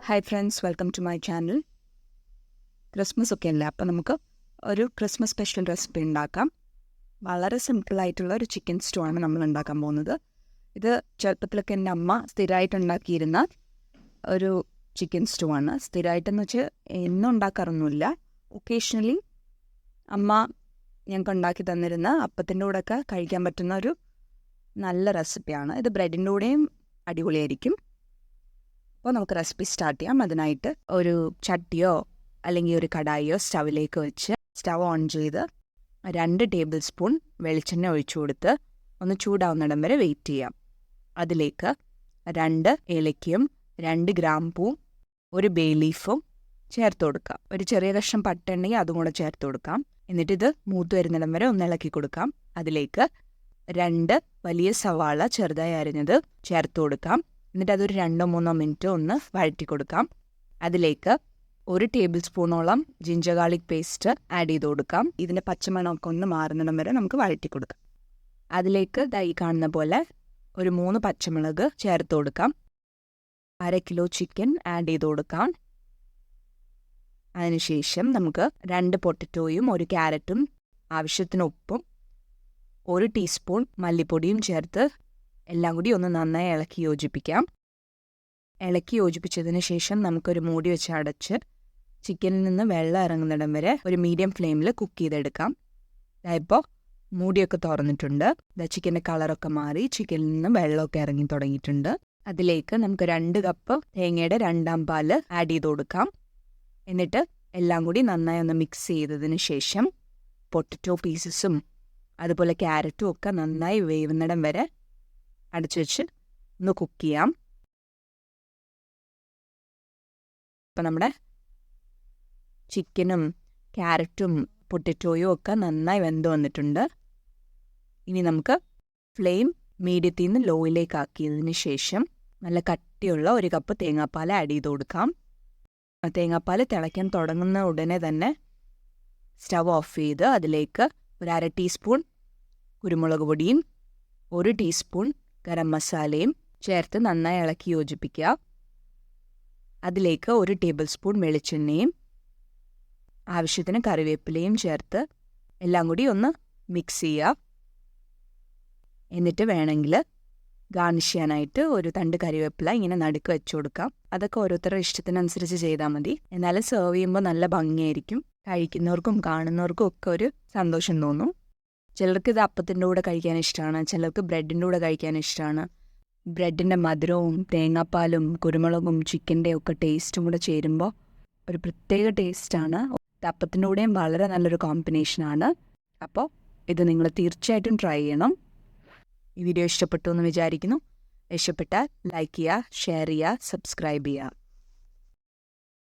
Hi friends, welcome to my channel. Christmas ഒക്കെ അല്ലേ, അപ്പോൾ നമുക്ക് ഒരു ക്രിസ്മസ് സ്പെഷ്യൽ റെസിപ്പി ഉണ്ടാക്കാം. വളരെ സിമ്പിളായിട്ടുള്ള ഒരു ചിക്കൻ സ്റ്റൂ ആണ് നമ്മൾ ഉണ്ടാക്കാൻ പോകുന്നത്. ഇത് ചെറുപ്പത്തിലൊക്കെ എൻ്റെ അമ്മ സ്ഥിരമായിട്ട് ഉണ്ടാക്കിയിരുന്ന ഒരു ചിക്കൻ സ്റ്റൂ ആണ്. സ്ഥിരമായിട്ടെന്ന് വെച്ചാൽ എന്നും ഉണ്ടാക്കാറൊന്നുമില്ല. ഒക്കേഷണലി അമ്മ ഞങ്ങൾക്ക് ഉണ്ടാക്കി തന്നിരുന്ന അപ്പത്തിൻ്റെ കൂടെയൊക്കെ കഴിക്കാൻ പറ്റുന്ന ഒരു നല്ല റെസിപ്പിയാണ്. ഇത് ബ്രെഡിൻ്റെ കൂടെയും അടിപൊളിയായിരിക്കും. അപ്പോൾ നമുക്ക് റെസിപ്പി സ്റ്റാർട്ട് ചെയ്യാം. അതിനായിട്ട് ഒരു ചട്ടിയോ അല്ലെങ്കിൽ ഒരു കടായിയോ സ്റ്റവിലേക്ക് വെച്ച് സ്റ്റവ് ഓൺ ചെയ്ത് 2 ടേബിൾ സ്പൂൺ വെളിച്ചെണ്ണ ഒഴിച്ചു കൊടുത്ത് ഒന്ന് ചൂടാവുന്നിടം വരെ വെയിറ്റ് ചെയ്യാം. അതിലേക്ക് 2 ഏലക്കയും 2 ഗ്രാമ്പൂവും 1 ബേ ലീഫും ചേർത്ത് കൊടുക്കാം. ഒരു ചെറിയ കഷ്ണം പട്ട ഉണ്ടെങ്കിൽ അതും കൂടെ ചേർത്ത് കൊടുക്കാം. എന്നിട്ടിത് മൂത്ത് വരുന്നിടം വരെ ഒന്ന് ഇളക്കി കൊടുക്കാം. അതിലേക്ക് 2 വലിയ സവാള ചെറുതായി അരിഞ്ഞത് ചേർത്ത് കൊടുക്കാം. എന്നിട്ട് അതൊരു 2-3 മിനിറ്റ് ഒന്ന് വഴറ്റി കൊടുക്കാം. അതിലേക്ക് 1 ടേബിൾ സ്പൂണോളം ജിഞ്ചർ ഗാർലിക് പേസ്റ്റ് ആഡ് ചെയ്ത് കൊടുക്കാം. ഇതിൻ്റെ പച്ചമണമൊക്കെ ഒന്ന് മാറുന്നിടം വരെ നമുക്ക് വഴറ്റി കൊടുക്കാം. അതിലേക്ക് ഈ കാണുന്ന പോലെ ഒരു 3 പച്ചമുളക് ചേർത്ത് കൊടുക്കാം. 1/2 കിലോ ചിക്കൻ ആഡ് ചെയ്ത് കൊടുക്കാം. അതിനുശേഷം നമുക്ക് 2 പൊട്ടറ്റോയും 1 ക്യാരറ്റും ആവശ്യത്തിന് ഉപ്പും 1 ടീസ്പൂൺ മല്ലിപ്പൊടിയും ചേർത്ത് എല്ലാം കൂടി ഒന്ന് നന്നായി ഇളക്കി യോജിപ്പിക്കാം. ഇളക്കി യോജിപ്പിച്ചതിന് ശേഷം നമുക്കൊരു മൂടി വെച്ച് അടച്ച് ചിക്കനിൽ നിന്ന് വെള്ളം ഇറങ്ങുന്നിടം വരെ ഒരു മീഡിയം ഫ്ലെയിമിൽ കുക്ക് ചെയ്തെടുക്കാം. ഇപ്പോൾ മൂടിയൊക്കെ തുറന്നിട്ടുണ്ട്. ചിക്കൻ്റെ കളറൊക്കെ മാറി ചിക്കനിൽ നിന്ന് വെള്ളമൊക്കെ ഇറങ്ങി തുടങ്ങിയിട്ടുണ്ട്. അതിലേക്ക് നമുക്ക് 2 കപ്പ് തേങ്ങയുടെ 2ാം പാല് ആഡ് ചെയ്ത് കൊടുക്കാം. എന്നിട്ട് എല്ലാം കൂടി നന്നായി ഒന്ന് മിക്സ് ചെയ്തതിന് ശേഷം പൊട്ടറ്റോ പീസസും അതുപോലെ ക്യാരറ്റും ഒക്കെ നന്നായി വേവുന്നിടം വരെ അടച്ചു വെച്ച് ഒന്ന് കുക്ക് ചെയ്യാം. ഇപ്പം നമ്മുടെ ചിക്കനും ക്യാരറ്റും പൊട്ടറ്റോയും ഒക്കെ നന്നായി വെന്ത് വന്നിട്ടുണ്ട്. ഇനി നമുക്ക് ഫ്ലെയിം മീഡിയത്തിൽ നിന്ന് ലോയിലേക്ക് ആക്കിയതിന് ശേഷം നല്ല കട്ടിയുള്ള 1 കപ്പ് തേങ്ങാപ്പാൽ ആഡ് ചെയ്ത് കൊടുക്കാം. തേങ്ങാപ്പാൽ തിളയ്ക്കാൻ തുടങ്ങുന്ന ഉടനെ തന്നെ സ്റ്റവ് ഓഫ് ചെയ്ത് അതിലേക്ക് ഒരു 1/2 ടീസ്പൂൺ കുരുമുളക് പൊടിയും 1 ടീസ്പൂൺ ഗരം മസാലയും ചേർത്ത് നന്നായി ഇളക്കി യോജിപ്പിക്കുക. അതിലേക്ക് 1 ടേബിൾ സ്പൂൺ വെളിച്ചെണ്ണയും ആവശ്യത്തിന് കറിവേപ്പിലയും ചേർത്ത് എല്ലാം കൂടി ഒന്ന് മിക്സ് ചെയ്യുക. എന്നിട്ട് വേണമെങ്കിൽ ഗാർണിഷ് ചെയ്യാനായിട്ട് ഒരു തണ്ട് കറിവേപ്പില ഇങ്ങനെ നടുക്ക് വെച്ച് കൊടുക്കാം. അതൊക്കെ ഓരോരുത്തരുടെ ഇഷ്ടത്തിനനുസരിച്ച് ചെയ്താൽ മതി. എന്നാലും സെർവ് ചെയ്യുമ്പോൾ നല്ല ഭംഗിയായിരിക്കും. കഴിക്കുന്നവർക്കും കാണുന്നവർക്കും ഒക്കെ ഒരു സന്തോഷം തോന്നും. ചിലർക്ക് ഇത് അപ്പത്തിൻ്റെ കൂടെ കഴിക്കാൻ ഇഷ്ടമാണ്, ചിലർക്ക് ബ്രെഡിൻ്റെ കൂടെ കഴിക്കാൻ ഇഷ്ടമാണ്. ബ്രെഡിൻ്റെ മധുരവും തേങ്ങാപ്പാലും കുരുമുളകും ചിക്കൻ്റെ ഒക്കെ ടേസ്റ്റും കൂടെ ചേരുമ്പോൾ ഒരു പ്രത്യേക ടേസ്റ്റാണ്. അപ്പത്തിൻ്റെ കൂടെയും വളരെ നല്ലൊരു കോമ്പിനേഷനാണ്. അപ്പോൾ ഇത് നിങ്ങൾ തീർച്ചയായിട്ടും ട്രൈ ചെയ്യണം. ഈ വീഡിയോ ഇഷ്ടപ്പെട്ടു എന്ന് വിചാരിക്കുന്നു. ഇഷ്ടപ്പെട്ടാൽ ലൈക്ക് ചെയ്യുക, ഷെയർ ചെയ്യുക, സബ്സ്ക്രൈബ് ചെയ്യുക.